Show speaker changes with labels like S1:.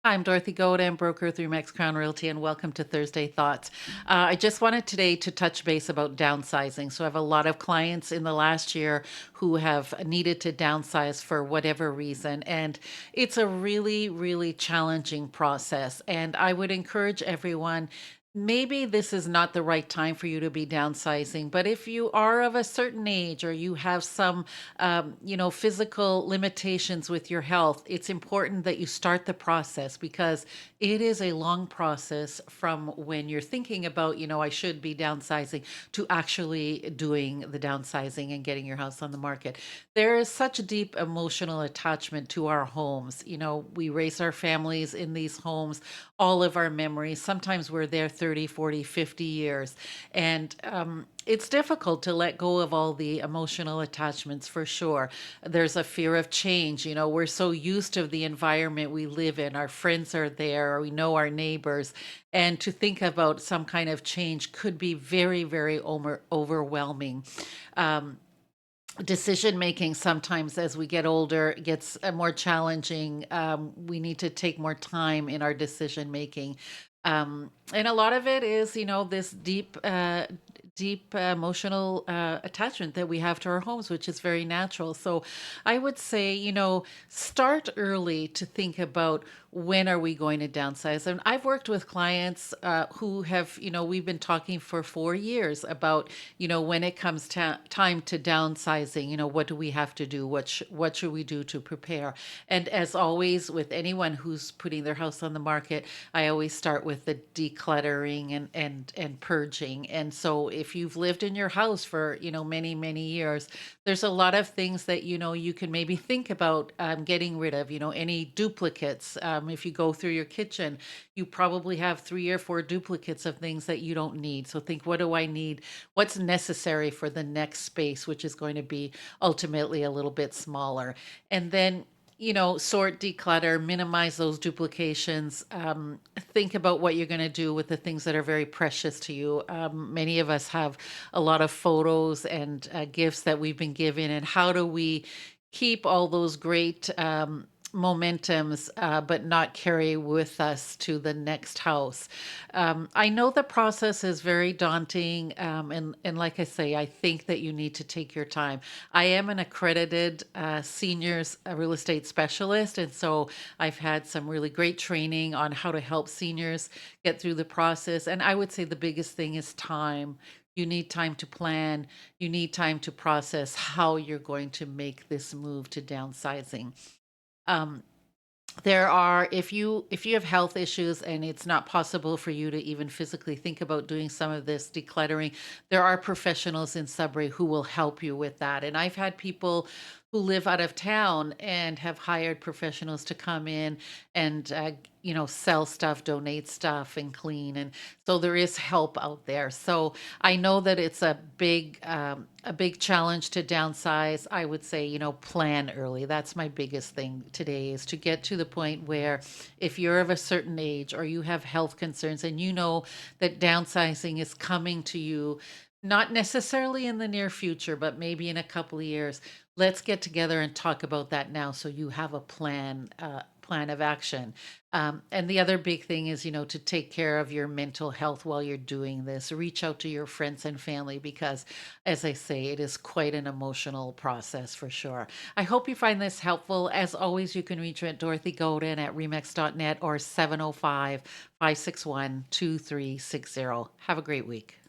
S1: Hi, I'm Dorothy Godin, broker through Max Crown Realty, and welcome to Thursday Thoughts. I just wanted today to touch base about downsizing. So, I have a lot of clients in the last year who have needed to downsize for whatever reason, and it's a really, really challenging process. And I would encourage everyone. Maybe this is not the right time for you to be downsizing, but if you are of a certain age or you have some physical limitations with your health, it's important that you start the process because it is a long process from when you're thinking about, I should be downsizing to actually doing the downsizing and getting your house on the market. There is such a deep emotional attachment to our homes. We raise our families in these homes, all of our memories. Sometimes we're there 30, 40, 50 years. And it's difficult to let go of all the emotional attachments for sure. There's a fear of change. We're so used to the environment we live in. Our friends are there, or we know our neighbors. And to think about some kind of change could be very, very overwhelming. Um, Decision making sometimes as we get older gets more challenging. We need to take more time in our decision making. And a lot of it is, this deep emotional attachment that we have to our homes, which is very natural. So I would say, start early to think about when are we going to downsize. And I've worked with clients who have, we've been talking for 4 years about, when it comes to time to downsizing, what do we have to do? What should we do to prepare? And as always, with anyone who's putting their house on the market, I always start with the decluttering and purging. And so if you've lived in your house for, many, many years, there's a lot of things that, you can maybe think about getting rid of, any duplicates. If you go through your kitchen, you probably have 3 or 4 duplicates of things that you don't need. So think, what do I need? What's necessary for the next space, which is going to be ultimately a little bit smaller. And then, sort, declutter, minimize those duplications. Think about what you're going to do with the things that are very precious to you. Many of us have a lot of photos and gifts that we've been given, and how do we keep all those great momentums, but not carry with us to the next house? I know the process is very daunting, and like I say, I think that you need to take your time. I am an accredited seniors real estate specialist, and so I've had some really great training on how to help seniors get through the process. And I would say the biggest thing is time. You need time to plan. You need time to process how you're going to make this move to downsizing. Um, there are, if you have health issues and it's not possible for you to even physically think about doing some of this decluttering, there are professionals in Sudbury who will help you with that. And I've had people who live out of town and have hired professionals to come in and sell stuff, donate stuff, and clean. And so there is help out there. So I know that it's a big challenge to downsize. I would say, plan early. That's my biggest thing today, is to get to the point where if you're of a certain age or you have health concerns and you know that downsizing is coming to you, not necessarily in the near future, but maybe in a couple of years, let's get together and talk about that now so you have a plan of action. And the other big thing is, to take care of your mental health while you're doing this. Reach out to your friends and family because, as I say, it is quite an emotional process for sure. I hope you find this helpful. As always, you can reach me at Dorothy Godin at remax.net or 705 561 2360. Have a great week.